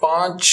5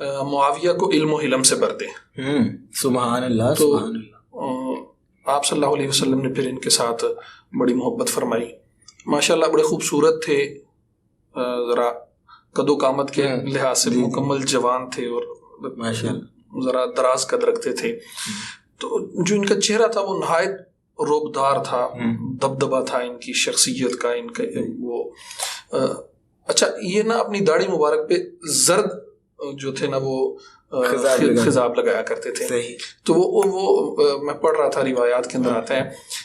معاویہ کو علم و حلم سے بھر دے. سبحان اللہ. تو سبحان اللہ. آپ صلی اللہ علیہ وسلم نے پھر ان کے ساتھ بڑی محبت فرمائی. ماشاءاللہ بڑے خوبصورت تھے, ذرا قد و قامت کے لحاظ سے مکمل جوان تھے اور ماشاءاللہ ذرا دراز قد رکھتے تھے. تو جو ان کا چہرہ تھا وہ نہایت روبدار تھا, دبدبا تھا ان کی شخصیت کا, ان کا وہ اچھا یہ نا اپنی داڑھی مبارک پہ زرد جو تھے نا وہ خضاب لگایا کرتے تھے. تو وہ میں پڑھ رہا تھا روایات کے اندر آتا ہے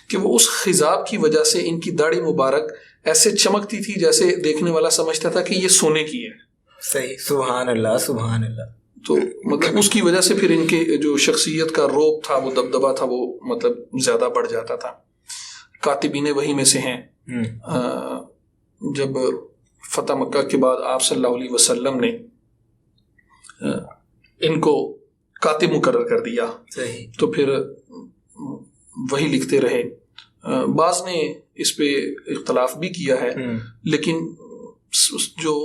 کہ وہ اس خضاب کی وجہ سے ان کی داڑھی مبارک ایسے چمکتی تھی جیسے دیکھنے والا سمجھتا تھا کہ یہ سونے کی ہے. صحیح. سبحان اللہ. سبحان اللہ. تو مطلب اس کی وجہ سے پھر ان کے جو شخصیت کا روب تھا, وہ دبدبا تھا, وہ مطلب زیادہ بڑھ جاتا تھا. کاتبین وحی میں سے ہیں. جب فتح مکہ کے بعد آپ صلی اللہ علیہ وسلم نے ان کو کاتب مقرر کر دیا تو پھر وہی لکھتے رہے. بعض نے اس پہ اختلاف بھی کیا ہے, لیکن جو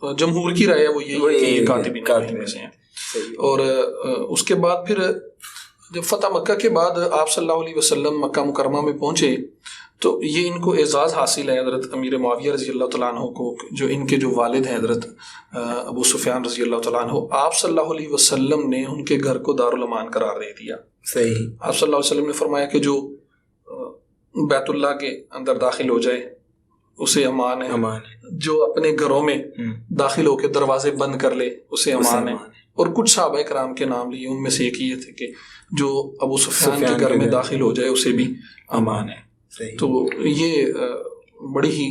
جمہور کی رائے ہے وہ یہی ہے کہ یہ کاتبین میں سے ہیں. اور اس کے بعد پھر جب فتح مکہ کے بعد آپ صلی اللہ علیہ وسلم مکہ مکرمہ میں پہنچے تو یہ ان کو اعزاز حاصل ہے حضرت امیر معاویہ رضی اللہ تعالیٰ عنہ کو, جو ان کے جو والد ہیں حضرت ابو سفیان رضی اللہ تعالیٰ عنہ. آپ صلی اللہ علیہ وسلم نے ان کے گھر کو دارالامان قرار دے دیا. صحیح. آپ صلی اللہ علیہ وسلم نے فرمایا کہ جو بیت اللہ کے اندر داخل ہو جائے اسے امان ہے, جو اپنے گھروں میں داخل ہو کے دروازے بند کر لے اسے امان ہے. اور کچھ صحابہ کرام کے نام لیے, ان میں سے ایک یہ تھے کہ جو ابو سفیان کے گھر میں داخل ہو جائے اسے بھی امان ہے. تو یہ بڑی ہی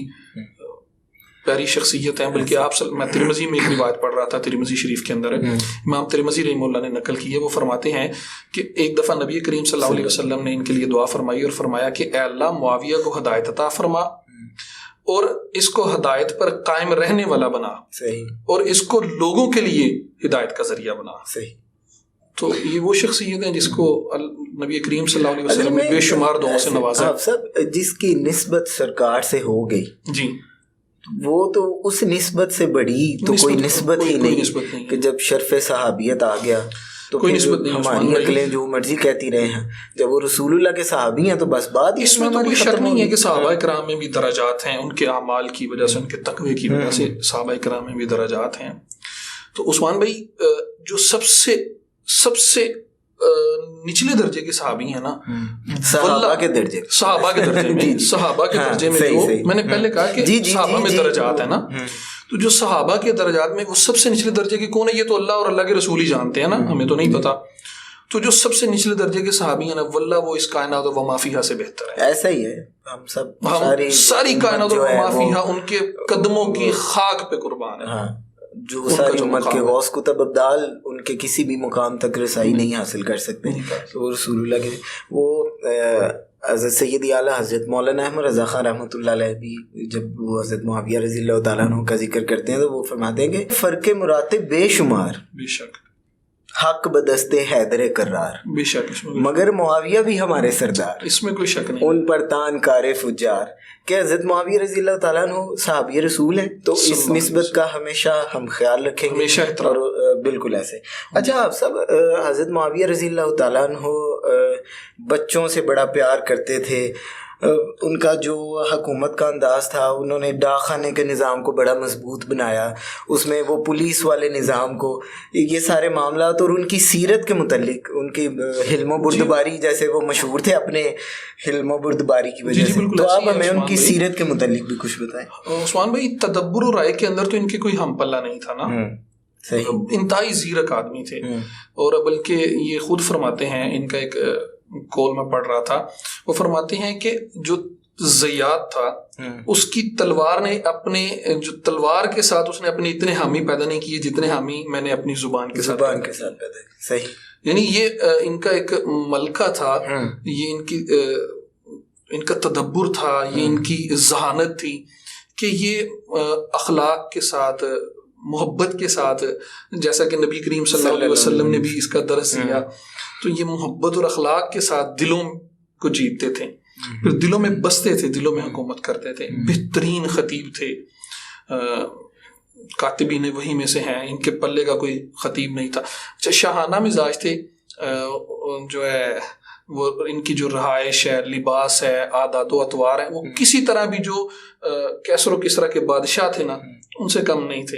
پیاری شخصیت ہیں. بلکہ آپ میں ترمذی میں ایک روایت پڑھ رہا تھا, ترمذی شریف کے اندر ہے, امام ترمذی رحمہ اللہ نے نقل کی ہے. وہ فرماتے ہیں کہ ایک دفعہ نبی کریم صلی اللہ علیہ وسلم نے ان کے لیے دعا فرمائی اور فرمایا کہ اے اللہ معاویہ کو ہدایت عطا فرما اور اس کو ہدایت پر قائم رہنے والا بنا, اور اس کو لوگوں کے لیے ہدایت کا ذریعہ بنا. تو یہ وہ شخصیت ہیں جس کو نبی کریم صلی اللہ علیہ وسلم نے بے شمار دعاؤں سے نوازا. آپ سب جس کی نسبت سرکار سے ہو گئی جی, وہ تو اس نسبت سے بڑی تو کوئی نسبت ہی نہیں کہ جب شرف صحابیت آ گیا تو کوئی نسبت نہیں. ہماری عقلیں جو مرضی کہتی رہے ہیں, جب وہ رسول اللہ کے صحابی ہیں تو بس بات. اس میں تو کوئی شک نہیں ہے کہ صحابہ کرام میں بھی درجات ہیں, ان کے اعمال کی وجہ سے, ان کے تقوی کی وجہ سے صحابہ کرام میں بھی درجات ہیں. تو عثمان بھائی جو سب سے نچلے درجے کے صحابی ہیں نا, صحابہ کے درجے میں جو میں نے پہلے کہا کہ صحابہ میں درجات ہیں نا, تو جو صحابہ کے درجات میں وہ سب سے نچلے درجے کے کون ہے, یہ تو اللہ اور اللہ کے رسول ہی جانتے ہیں نا, ہمیں تو نہیں پتا. تو جو سب سے نچلے درجے کے صحابی ہیں نا, واللہ وہ اس کائنات و ما فیہا سے بہتر ہے. ایسا ہی ہے, ہم سب ساری کائنات و ما فیہا ان کے قدموں کی خاک پہ قربان ہے. جو ساری امت کے غوث کتب ابدال ان کے کسی بھی مقام تک رسائی نہیں حاصل کر سکتے. تو رسول اللہ کے وہ حضرت سیدی اعلیٰ حضرت مولانا احمد رضا خان رحمۃ اللہ علیہ بھی جب وہ حضرت معاویہ رضی اللہ تعالیٰ عنہ کا ذکر کرتے ہیں تو وہ فرماتے ہیں کہ فرق مراتب بے شمار, بے شک حق بدستے حیدر کرار, بے شک مگر معاویہ بھی ہمارے سردار, اس میں کوئی شک نہیں. ان پر تان کار فجار, کہ حضرت معاویہ رضی اللہ تعالیٰ عنہ صحابی رسول ہیں, تو اس نسبت کا ہمیشہ ہم خیال رکھیں گے, اور بالکل ایسے. اچھا آپ سب حضرت معاویہ رضی اللہ تعالیٰ عنہ بچوں سے بڑا پیار کرتے تھے, ان کا جو حکومت کا انداز تھا, انہوں نے ڈاک خانے کے نظام کو بڑا مضبوط بنایا, اس میں وہ پولیس والے نظام کو, یہ سارے معاملات, اور ان کی سیرت کے متعلق ان کی حلم و بردباری, جیسے وہ مشہور تھے اپنے حلم و بردباری کی وجہ سے, تو آپ ہمیں ان کی سیرت کے متعلق بھی کچھ بتائیں. عثمان بھائی تدبر و رائے کے اندر تو ان کے کوئی ہم پلہ نہیں تھا نا, انتہائی زیرک آدمی تھے. اور بلکہ یہ خود فرماتے ہیں, ان کا ایک کول میں پڑھ رہا تھا, وہ فرماتے ہیں کہ جو زیاد تھا اس کی تلوار نے اپنے جو تلوار کے ساتھ اس نے اپنے اتنے حامی پیدا نہیں کیے جتنے حامی میں نے اپنی زبان کے ساتھ پیدا کیے. صحیح. یعنی یہ ان کا ایک ملکہ تھا, یہ ان کا تدبر تھا, یہ ان کی ذہانت تھی کہ یہ اخلاق کے ساتھ, محبت کے ساتھ, جیسا کہ نبی کریم صلی اللہ علیہ وسلم نے بھی اس کا درس دیا, تو یہ محبت اور اخلاق کے ساتھ دلوں کو جیتتے تھے, پھر دلوں میں بستے تھے, دلوں میں حکومت کرتے تھے. بہترین خطیب تھے, کاتبین وحی میں سے ہیں، ان کے پلے کا کوئی خطیب نہیں تھا. اچھا، شاہانہ مزاج تھے، جو ہے وہ ان کی جو رہائش ہے، لباس ہے، عادات و اطوار ہیں، وہ کسی طرح بھی جو کیسر و کسرا کے بادشاہ تھے نا ان سے کم نہیں تھے.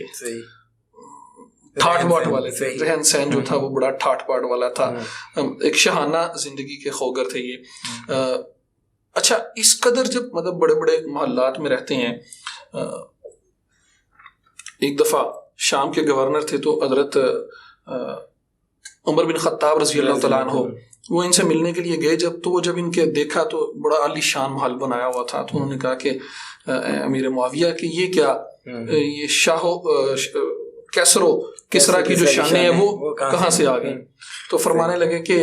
ٹھاٹ باٹ والے تھے، رہن سہن جو تھا وہ بڑا ٹھاٹ باٹ والا تھا. ایک شاہانہ زندگی کے خوگر تھے یہ. اچھا، اس قدر جب مطلب بڑے بڑے محلات میں رہتے ہیں، ایک دفعہ شام کے گورنر تھے تو حضرت عمر بن خطاب رضی اللہ تعالیٰ عنہ وہ ان سے ملنے کے لیے گئے. جب ان کے دیکھا تو بڑا عالی شان محل بنایا ہوا تھا. تو انہوں نے کہا کہ امیر معاویہ کہ یہ کیا، یہ شاہو کیسرو کسرا کی جو شانیں ہیں وہ کہاں سے آ گئی؟ تو فرمانے لگے کہ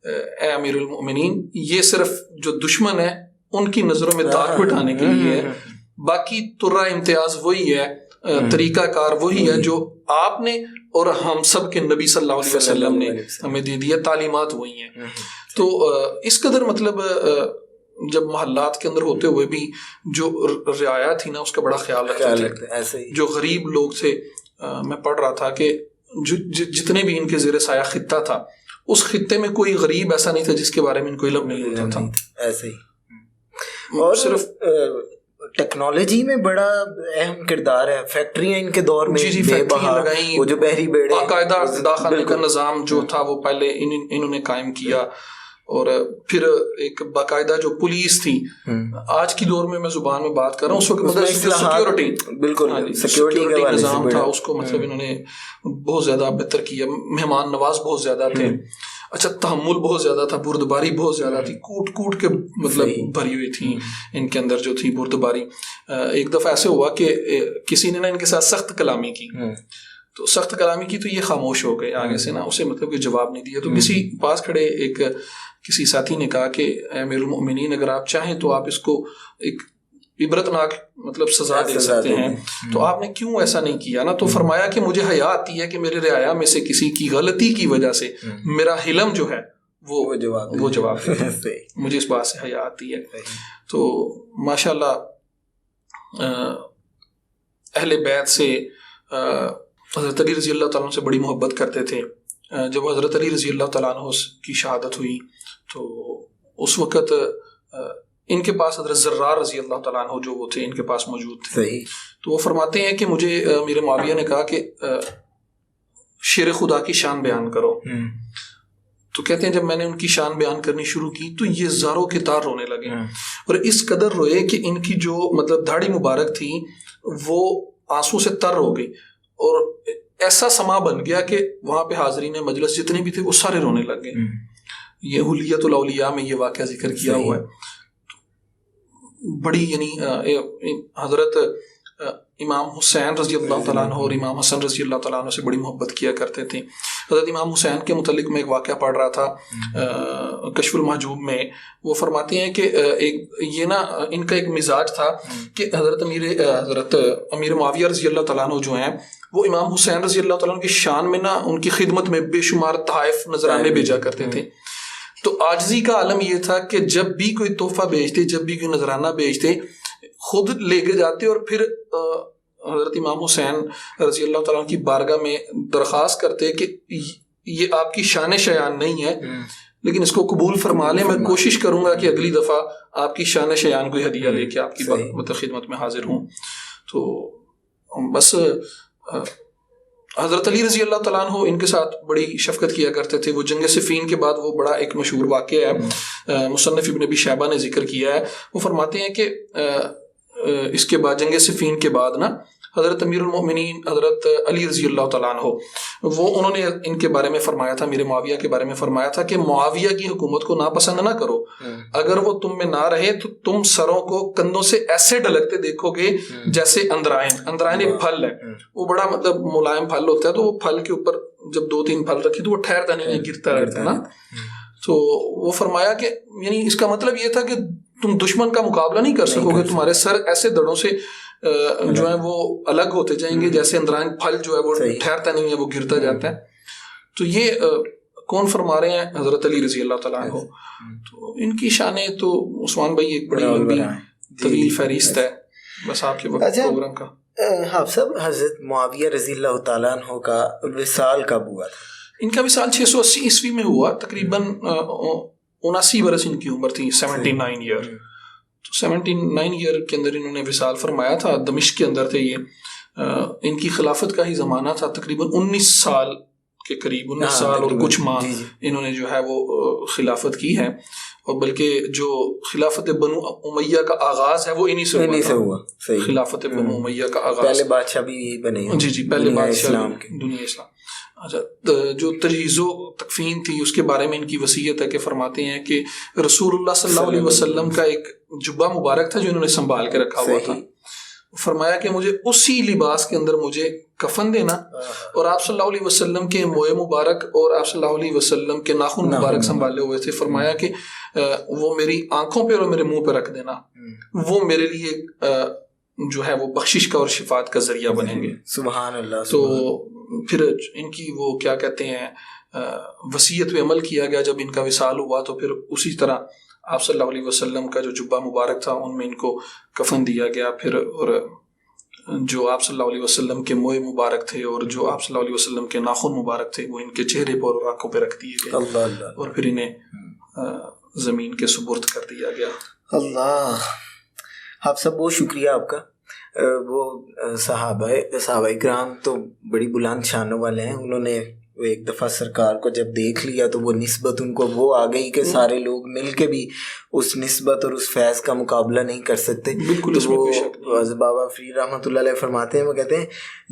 اے امیر المؤمنین، یہ صرف جو دشمن ہے ان کی نظروں میں داغ بٹھانے کے لیے ہے، باقی ترا امتیاز وہی ہے، طریقہ کار وہی ہے جو آپ نے اور ہم سب کے نبی صلی اللہ علیہ وسلم نے ہمیں دے دیا، تعلیمات وہی ہیں. تو اس قدر مطلب جب محلات کے اندر ہوتے ہوئے بھی جو رعایا تھی نا اس کا بڑا خیال رکھتے تھے. جو غریب لوگ تھے، میں پڑھ رہا تھا کہ جتنے بھی ان کے زیر سایہ خطہ تھا، اس خطے میں کوئی غریب ایسا نہیں تھا جس کے بارے میں ان کو علم نہیں ہوتا تھا. ایسے ہی. اور صرف ٹیکنالوجی میں بڑا اہم کردار ہے. فیکٹریاں ان کے دور میں فیکٹریاں لگائیں، وہ جو بحری بیڑے، باقاعدہ داخلے کا نظام جو تھا وہ پہلے انہوں نے قائم کیا. اور پھر ایک باقاعدہ جو پولیس تھی، آج کی دور میں میں زبان میں بات کر رہا ہوں، اس وقت مطلب سیکیورٹی نظام تھا، اس کو مطلب انہوں نے بہت زیادہ بہتر کیا. مہمان نواز بہت زیادہ تھے. اچھا، تحمل بہت زیادہ تھا، بردباری بہت زیادہ تھی، کوٹ کوٹ کے مطلب بھری ہوئی تھی ان کے اندر جو تھی بردباری. ایک دفعہ ایسے ہوا کہ کسی نے نا ان کے ساتھ سخت کلامی کی، تو سخت کلامی کی تو یہ خاموش ہو گئے آگے سے نا، اسے مطلب کہ جواب نہیں دیا. تو کسی پاس کھڑے کسی ساتھی نے کہا کہ امیر المؤمنین اگر آپ چاہیں تو آپ اس کو ایک عبرتناک مطلب سزا دے سکتے ہیں، تو آپ نے کیوں ایسا نہیں کیا نا؟ تو فرمایا کہ مجھے حیا آتی ہے کہ میرے رعایا میں سے کسی کی غلطی کی وجہ سے میرا حلم جو ہے وہ جواب دے، مجھے اس بات سے حیا آتی ہے. تو ماشاءاللہ اہل بیت سے حضرت علی رضی اللہ تعالیٰ عنہ سے بڑی محبت کرتے تھے. جب حضرت علی رضی اللہ تعالیٰ عنہ کی شہادت ہوئی تو اس وقت ان کے پاس حضرت زرار رضی اللہ تعالیٰ عنہ جو وہ تھے ان کے پاس موجود تھے. تو وہ فرماتے ہیں کہ مجھے میرے معاویہ نے کہا کہ شیر خدا کی شان بیان کرو. تو کہتے ہیں جب میں نے ان کی شان بیان کرنی شروع کی تو یہ زاروں کے تار رونے لگے، اور اس قدر روئے کہ ان کی جو مطلب داڑھی مبارک تھی وہ آنسو سے تر ہو گئی، اور ایسا سما بن گیا کہ وہاں پہ حاضرین مجلس جتنے بھی تھے وہ سارے رونے لگ گئے. یہ حلیت الاولیاء میں یہ واقعہ ذکر کیا ہوا ہے. بڑی یعنی حضرت امام حسین رضی اللہ تعالیٰ عنہ اور امام حسن رضی اللہ تعالیٰ عنہ سے بڑی محبت کیا کرتے تھے. حضرت امام حسین کے متعلق میں ایک واقعہ پڑھ رہا تھا کشف المحجوب میں. وہ فرماتے ہیں کہ یہ نا ان کا ایک مزاج تھا کہ حضرت امیر معاویہ رضی اللہ تعالیٰ عنہ جو ہیں وہ امام حسین رضی اللہ تعالیٰ عنہ کی شان میں نا ان کی خدمت میں بے شمار تحائف نذرانے بھیجا کرتے تھے. تو عاجزی کا عالم یہ تھا کہ جب بھی کوئی تحفہ بھیجتے، جب بھی کوئی نذرانہ بھیجتے، خود لے کے جاتے اور پھر حضرت امام حسین رضی اللہ تعالیٰ عنہ کی بارگاہ میں درخواست کرتے کہ یہ آپ کی شان شیان نہیں ہے، لیکن اس کو قبول فرما لیں، میں کوشش کروں گا کہ اگلی دفعہ آپ کی شان شیان کوئی ہدیہ لے کے آپ کی خدمت میں حاضر ہوں. تو بس حضرت علی رضی اللہ تعالیٰ عنہ ان کے ساتھ بڑی شفقت کیا کرتے تھے. وہ جنگ صفین کے بعد وہ بڑا ایک مشہور واقعہ ہے، مصنف ابن ابی شیبہ نے ذکر کیا ہے. وہ فرماتے ہیں کہ اس کے بعد جنگ صفین کے بعد نا حضرت امیر المؤمنین حضرت علی رضی اللہ تعالیٰ عنہ انہوں نے ان کے بارے میں فرمایا تھا، میرے معاویہ کے بارے میں فرمایا تھا کہ معاویہ کی حکومت کو ناپسند نہ کرو، اگر وہ تم میں نہ رہے تو تم سروں کو کندھوں سے ایسے ڈھلکتے دیکھو گے جیسے اندرائن ایک پھل ہے، وہ بڑا مطلب ملائم پھل ہوتا ہے، تو وہ پھل کے اوپر جب 2-3 پھل رکھی تو وہ ٹھہرتا نہیں ہے، گرتا رہتا ہے نا. تو وہ فرمایا کہ یعنی اس کا مطلب یہ تھا کہ تم دشمن کا مقابلہ نہیں کر سکو گے، تمہارے سر ایسے دڑوں سے جو ہے وہ الگ ہوتے جائیں گے جیسے اندرائن پھل جو ہے وہ ٹھہرتا نہیں ہے، وہ گرتا جاتا ہے. تو یہ کون فرما رہے ہیں؟ حضرت علی رضی اللہ تعالیٰ عنہ. تو ان کی شانیں تو عثمان بھائی ایک بڑی لمبی طویل فہرست ہے، بس آپ کے وقت پروگرام کا. ہاں صاحب، حضرت معاویہ رضی اللہ تعالیٰ عنہ کا وصال کب ہوا تھا؟ ان کا وصال 680 عیسوی میں ہوا، تقریباً 79 برس ان کی عمر تھی، 79 ایئر. تو 79 ایئر کے اندر انہوں نے وصال فرمایا تھا. دمشق کے اندر تھے یہ. ان کی خلافت کا ہی زمانہ تھا، تقریباً 19 سال کے قریب، 19 سال اور کچھ ماہ انہوں نے جو ہے وہ خلافت کی ہے. اور بلکہ جو خلافت بنو امیہ کا آغاز ہے وہ انہی سے ہوا. خلافت بنو امیہ کا آغاز، پہلے بادشاہ بھی یہی بنے. جی پہلے بادشاہ دنیا اسلام. اچھا، جو تجہیز و تکفین تھی اس کے بارے میں ان کی وصیت ہے کہ فرماتے ہیں کہ رسول اللہ صلی اللہ علیہ وسلم کا ایک جبہ مبارک تھا جو انہوں نے سنبھال کے رکھا ہوا تھا. فرمایا کہ مجھے اسی لباس کے اندر مجھے کفن دینا، اور آپ صلی اللہ علیہ وسلم کے موئے مبارک اور آپ صلی اللہ علیہ وسلم کے ناخن مبارک سنبھالے ہوئے تھے. فرمایا کہ وہ میری آنکھوں پہ اور میرے منہ پہ رکھ دینا، وہ میرے لیے جو ہے وہ بخشش کا اور شفاعت کا ذریعہ بنیں گے. سبحان اللہ. تو پھر ان کی وہ کیا کہتے ہیں وصیت پہ عمل کیا گیا. جب ان کا وصال ہوا تو پھر اسی طرح آپ صلی اللہ علیہ وسلم کا جو جبہ مبارک تھا ان میں ان کو کفن دیا گیا. پھر اور جو آپ صلی اللہ علیہ وسلم کے موئے مبارک تھے اور جو آپ صلی اللہ علیہ وسلم کے ناخن مبارک تھے وہ ان کے چہرے پر اور آنکھوں پہ رکھ دیے گئے. اللہ. اور پھر انہیں زمین کے سپرد کر دیا گیا. اللہ. آپ سب بہت شکریہ آپ کا. وہ صحابہ کرام تو بڑی بلند شانوں والے ہیں. انہوں نے ایک دفعہ سرکار کو جب دیکھ لیا تو وہ نسبت ان کو وہ آ گئی کہ سارے لوگ مل کے بھی اس نسبت اور اس فیض کا مقابلہ نہیں کر سکتے. بالکل. وہ بابا فرید رحمۃ اللہ علیہ فرماتے ہیں، وہ کہتے ہیں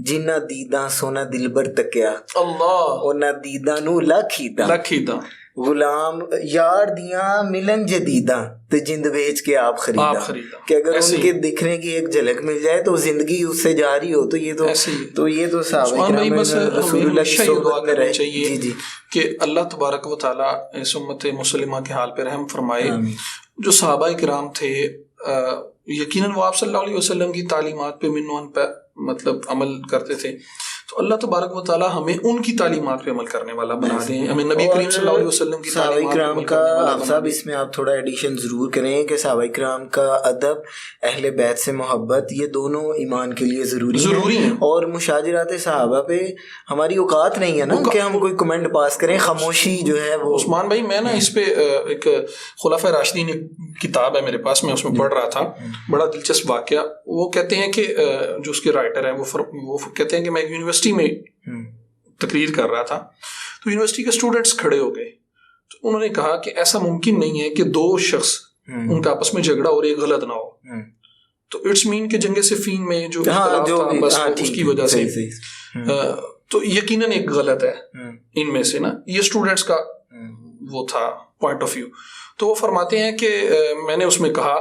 جنہ دیداں سونا دلبر تکیا اللہ اور نہ دیداں نو لکھیدا غلام یار دیاں ملن جدیداں تے جند بیچ کے آپ خریدا. کہ اگر ان کے دکھنے کی ایک جھلک مل جائے تو زندگی اس سے جاری ہو. تو یہ تو صحابہ کرام رسول اللہ کی صحبت میں رہے. جی کہ اللہ تبارک و تعالیٰ اس امت مسلمہ کے حال پہ رحم فرمائے. جو صحابہ کرام تھے یقیناً وہ آپ صلی اللہ علیہ وسلم کی تعلیمات پہ منوان پہ مطلب عمل کرتے تھے. تو اللہ تبارک و تعالیٰ ہمیں ان کی تعلیمات پہ عمل کرنے والا بنا دیں. ہمیں نبی کریم صلی اللہ علیہ وسلم کی صحابہ کرام کا آپ صاحب اس میں آپ تھوڑا ایڈیشن ضرور کریں کہ صحابہ کرام کا ادب، اہل بیت سے محبت، یہ دونوں ایمان کے لیے ضروری ہیں. اور مشاجرات صحابہ پہ ہماری اوقات نہیں ہے نا کہ ہم کوئی کمنٹ پاس کریں. خاموشی جو ہے وہ عثمان بھائی، میں نا اس پہ ایک خلفائے راشدین کتاب ہے میرے پاس، میں اس میں پڑھ رہا تھا، بڑا دلچسپ واقعہ. وہ کہتے ہیں کہ جو اس کے رائٹر ہیں وہ کہتے ہیں کہ میں یونیورسٹی میں تقریر کر رہا تھا تو یونیورسٹی کے اسٹوڈنٹس کھڑے ہو گئے. تو انہوں نے کہا کہ ایسا ممکن نہیں ہے کہ دو شخص ان کا آپس میں جھگڑا اور ایک غلط نہ ہو. تو اٹس مین کہ جنگ صفین میں جو اختلاف تھا بس اس کی وجہ سے تو یقیناً ایک غلط ہے ان میں سے نا. یہ اسٹوڈنٹس کا وہ تھا پوائنٹ آف ویو. تو وہ فرماتے ہیں کہ میں نے اس میں کہا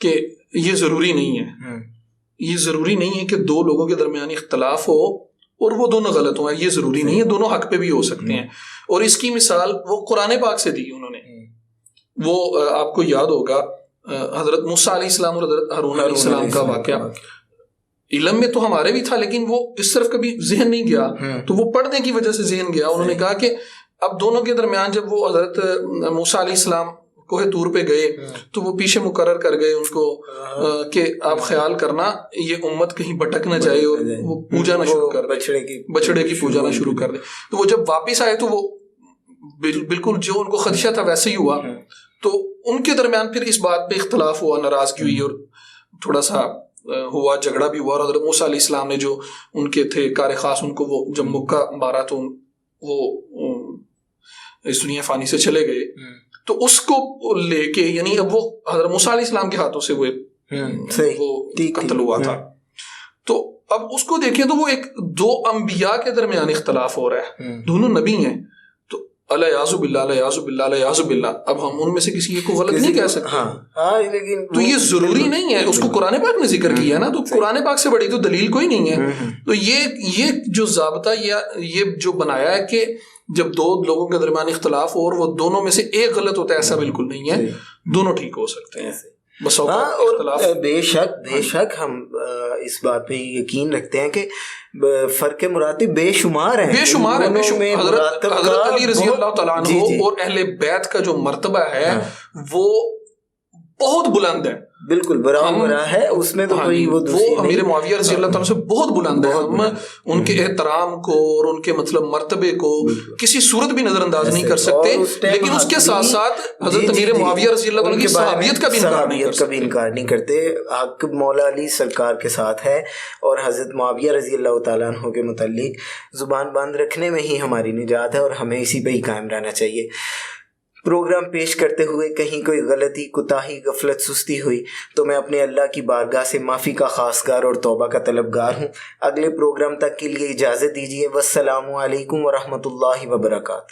کہ یہ ضروری نہیں ہے کہ دو لوگوں کے درمیان اختلاف ہو اور وہ دونوں غلط ہوں. یہ ضروری نہیں ہے، دونوں حق پہ بھی ہو سکتے ہیں. اور اس کی مثال وہ قرآن پاک سے دی انہوں نے. وہ آپ کو یاد ہوگا حضرت موسیٰ علیہ السلام اور حضرت ہارون علیہ السلام کا واقعہ. علم میں تو ہمارے بھی تھا لیکن وہ اس طرف کبھی ذہن نہیں گیا، تو وہ پڑھنے کی وجہ سے ذہن گیا. انہوں نے کہا کہ اب دونوں کے درمیان جب وہ حضرت موسیٰ علیہ السلام کوہ طور پہ گئے تو وہ پیچھے مقرر کر گئے ان کو کہ آپ خیال کرنا یہ امت کہیں بھٹک نہ جائے اور وہ پوجا نہ شروع کر دے، بچڑے کی پوجا نہ شروع کر دے. تو وہ جب واپس آئے تو وہ بالکل جو ان کو خدشہ تھا ویسے ہی ہوا. تو ان کے درمیان پھر اس بات پہ اختلاف ہوا، ناراضگی ہوئی اور تھوڑا سا ہوا، جھگڑا بھی ہوا. اور حضرت موسیٰ علیہ السلام نے جو ان کے تھے کار خاص، ان کو وہ جب مکہ مارا تو وہ اس دنیا فانی سے چلے گئے. تو اس کو لے کے یعنی اب وہ حضرت موسیٰ علیہ السلام کے ہاتھوں سے وہ قتل ہوا تھا. تو اب اس کو دیکھیں تو وہ ایک دو انبیاء کے درمیان اختلاف ہو رہا ہے، دونوں نبی ہیں. تو الیاذ باللہ اب ہم ان میں سے کسی کو غلط نہیں کہہ سکتے. تو یہ ضروری نہیں ہے، اس کو قرآن پاک نے ذکر کیا ہے نا، تو قرآن پاک سے بڑی تو دلیل کوئی نہیں ہے. تو یہ جو ضابطہ یا یہ جو بنایا ہے کہ جب دو لوگوں کے درمیان اختلاف ہو اور وہ دونوں میں سے ایک غلط ہوتا ہے، ایسا بالکل نہیں ہے، دونوں ٹھیک ہو سکتے ہیں. اور بے شک ہم اس بات پہ یقین رکھتے ہیں کہ فرق مراتب بے شمار ہیں. حضرت علی رضی اللہ تعالیٰ عنہ اور اہل بیت کا جو مرتبہ ہے وہ بہت بلند ہے، بالکل برا ہے اس میں تو کوئی وہ امیر معاویہ رضی اللہ تعالیٰ سے بہت بلند ہے. ہم ان کے احترام کو اور ان کے مطلب مرتبے کو کسی صورت بھی نظر انداز نہیں کر سکتے، لیکن اس کے ساتھ ساتھ حضرت امیر معاویہ رضی اللہ تعالیٰ کی صحابیت کا بھی انکار نہیں کرتے. حق مولا علی سرکار کے ساتھ ہے، اور حضرت معاویہ رضی اللہ تعالیٰ عنہ کے متعلق زبان بند رکھنے میں ہی ہماری نجات ہے، اور ہمیں اسی پہ ہی قائم رہنا چاہیے. پروگرام پیش کرتے ہوئے کہیں کوئی غلطی، کوتاہی، غفلت، سستی ہوئی تو میں اپنے اللہ کی بارگاہ سے معافی کا خواستگار اور توبہ کا طلبگار ہوں. اگلے پروگرام تک کے لیے اجازت دیجیے. والسلام علیکم ورحمۃ اللہ وبرکاتہ.